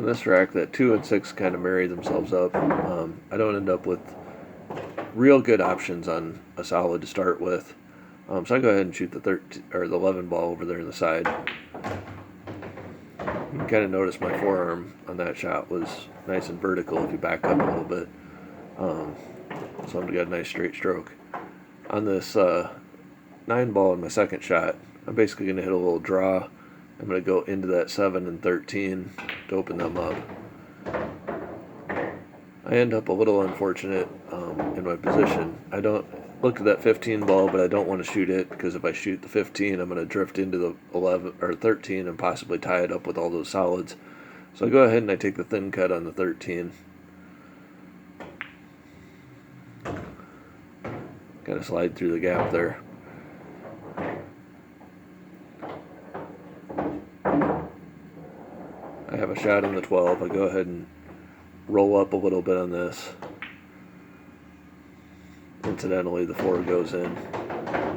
this rack, that 2 and 6 kind of marry themselves up. I don't end up with real good options on a solid to start with. So I go ahead and shoot the 13 or the 11 ball over there in the side. You can kind of notice my forearm on that shot was nice and vertical if you back up a little bit. So I've got a nice straight stroke. On this 9 ball in my second shot, I'm basically going to hit a little draw. I'm going to go into that 7 and 13 to open them up. I end up a little unfortunate in my position. I don't look at that 15 ball, but I don't want to shoot it because if I shoot the 15, I'm going to drift into the 11 or 13 and possibly tie it up with all those solids. So I go ahead and I take the thin cut on the 13. Got to slide through the gap there. I have a shot on the 12. I go ahead and roll up a little bit on this. Incidentally, the 4 goes in.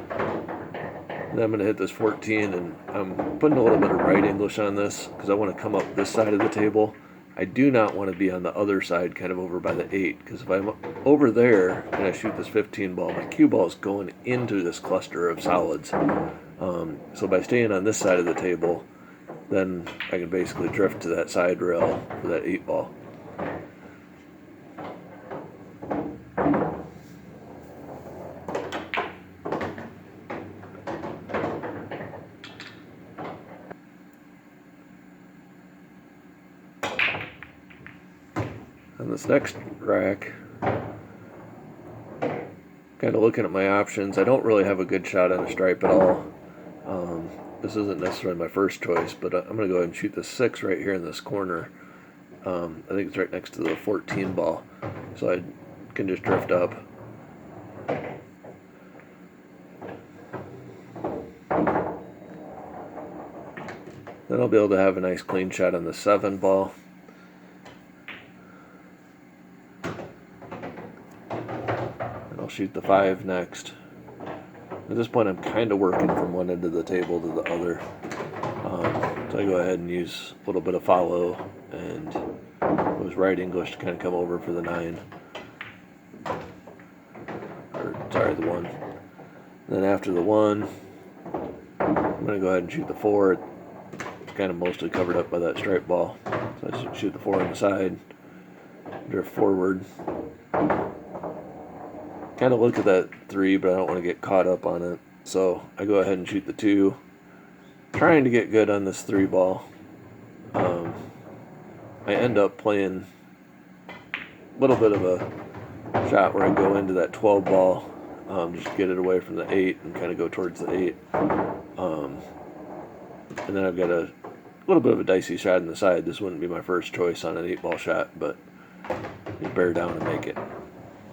Then I'm going to hit this 14, and I'm putting a little bit of right English on this because I want to come up this side of the table. I do not want to be on the other side, kind of over by the 8, because if I'm over there and I shoot this 15 ball, my cue ball is going into this cluster of solids. So by staying on this side of the table, then I can basically drift to that side rail for that 8 ball. On this next rack, kind of looking at my options, I don't really have a good shot on a stripe at all. This isn't necessarily my first choice, but I'm going to go ahead and shoot the 6 right here in this corner. I think it's right next to the 14 ball, so I can just drift up. Then I'll be able to have a nice clean shot on the 7 ball. And I'll shoot the 5 next. At this point, I'm kind of working from one end of the table to the other. So I go ahead and use a little bit of follow and use right English to kind of come over for the 9. Or, sorry, the 1. Then after the 1, I'm going to go ahead and shoot the 4. It's kind of mostly covered up by that stripe ball. So I shoot the 4 on the side, drift forward. Kind of look at that 3, but I don't want to get caught up on it. So I go ahead and shoot the 2, trying to get good on this 3 ball. I end up playing a little bit of a shot where I go into that 12 ball, just get it away from the 8 and kind of go towards the 8. And then I've got a little bit of a dicey shot in the side. This wouldn't be my first choice on an 8 ball shot, but just bear down and make it.